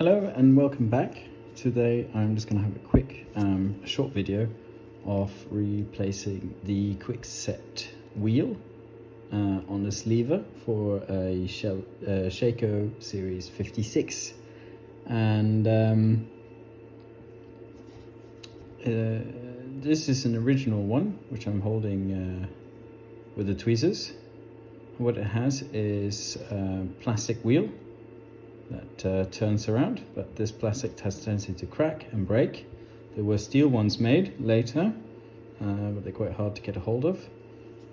Hello and welcome back. Today I'm just going to have a quick short video of replacing the quick set wheel on this lever for a Seiko series 56, and this is an original one which I'm holding with the tweezers. What it has is a plastic wheel that turns around, but this plastic has a tendency to crack and break. There were steel ones made later, but they're quite hard to get a hold of.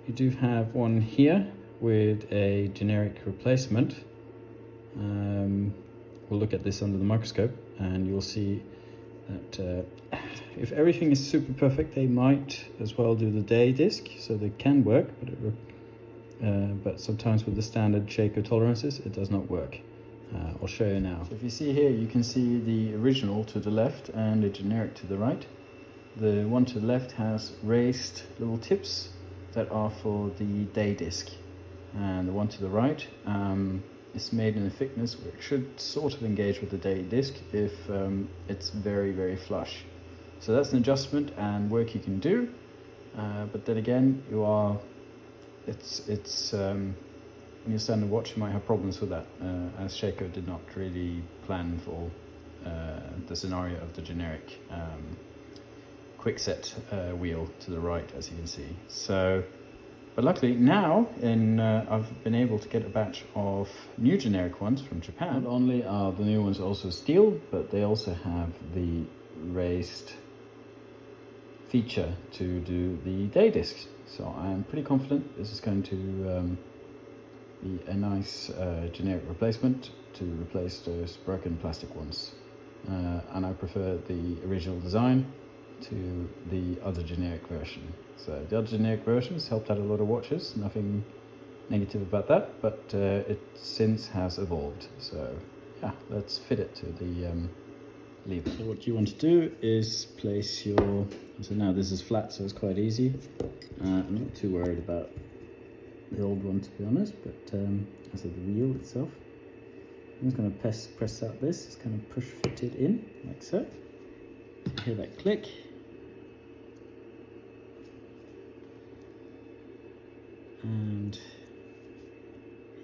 You do have one here with a generic replacement. We'll look at this under the microscope and you'll see that if everything is super perfect, they might as well do the day disc, so they can work, but sometimes with the standard Seiko tolerances it does not work. I'll show you now. So if you see here, you can see the original to the left and the generic to the right. The one to the left has raised little tips that are for the day disc, and the one to the right is made in a thickness which should sort of engage with the day disc if it's very, very flush. So that's an adjustment and work you can do, but then again, when you stand and watch, you might have problems with that, as Seiko did not really plan for the scenario of the generic quick set wheel to the right, as you can see. So, but luckily now I've been able to get a batch of new generic ones from Japan. Not only are the new ones also steel, but they also have the raised feature to do the day discs. So I'm pretty confident this is going to be a nice generic replacement to replace those broken plastic ones, and I prefer the original design to the other generic version. So the other generic versions helped out a lot of watches, nothing negative about that, but it since has evolved. So yeah, let's fit it to the lever. So what you want to do is place your, so now this is flat, so it's quite easy. I'm not too worried about the old one, to be honest, but as of the wheel itself, I'm just going to press out this. It's kind of push fitted in like so. You hear that click, and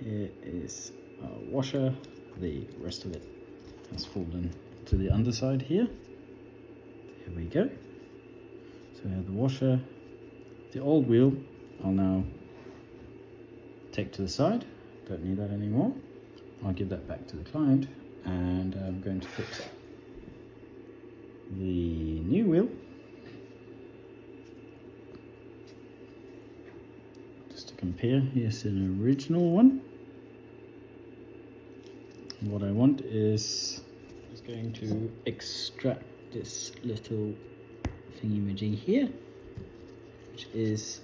here is our washer. The rest of it has fallen to the underside here. Here we go. So we have the washer. The old wheel I'll now take to the side, don't need that anymore. I'll give that back to the client, and I'm going to fit the new wheel. Just to compare, here's an original one. And what I want is just going to extract this little thingy-majig here, which is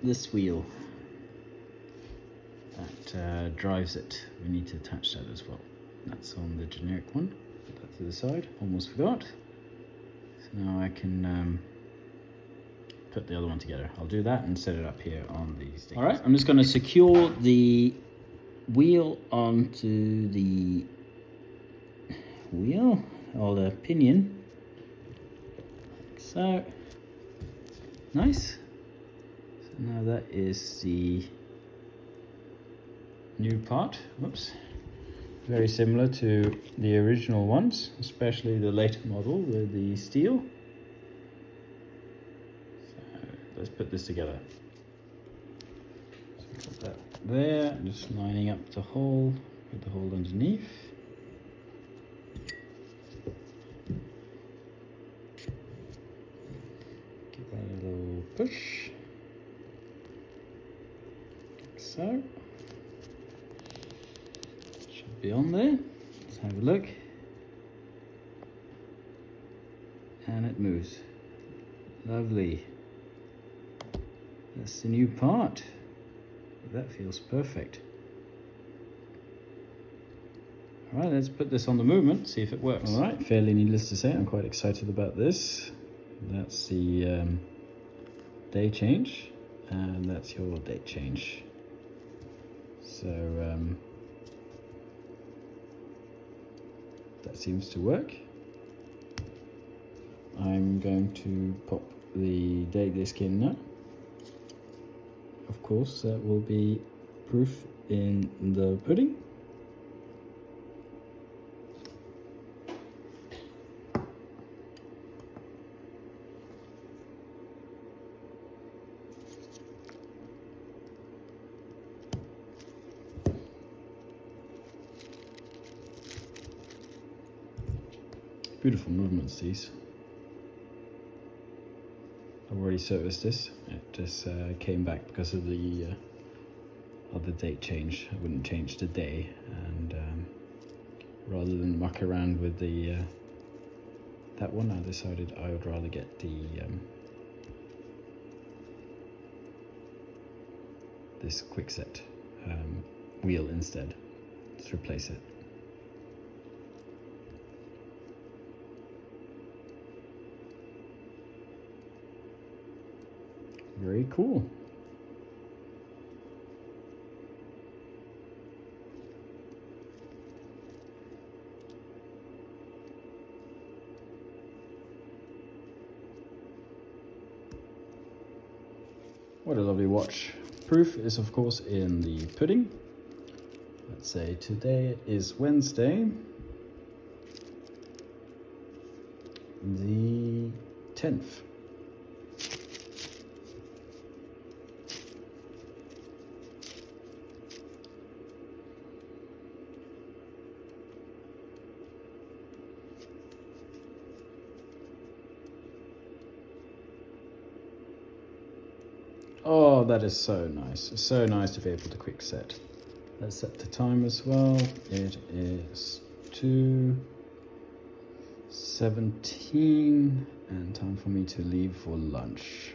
this wheel that drives it. We need to attach that as well. That's on the generic one. Put that to the side, almost forgot. So now I can put the other one together. I'll do that and set it up here on these things. All right, I'm just going to secure the wheel onto the wheel, or the pinion, like so. Nice. So now that is the new part. Whoops. Very similar to the original ones, especially the later model with the steel. So let's put this together. So put that there, just lining up the hole with the hole underneath. Give that a little push, like so. Be on there. Let's have a look, and it moves. Lovely. That's the new part. That feels perfect. All right, let's put this on the movement, see if it works. All right, fairly needless to say, I'm quite excited about this. That's the day change, and that's your date change. So That seems to work. I'm going to pop the date disc in now. Of course, that will be proof in the pudding. Beautiful movements, these. I've already serviced this. It just came back because of the date change. I wouldn't change the day, and rather than muck around with the that one, I decided I would rather get the this quickset wheel instead. Let's replace it. Very cool. What a lovely watch. Proof is of course in the pudding. Let's say today is Wednesday, the 10th. Oh, that is so nice. It's so nice to be able to quick set. Let's set the time as well. It is 2:17 and time for me to leave for lunch.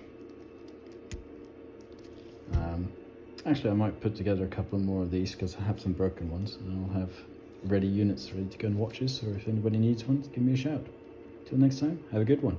Actually, I might put together a couple more of these because I have some broken ones, and I'll have ready units ready to go in watches, or if anybody needs one, give me a shout. Till next time, have a good one.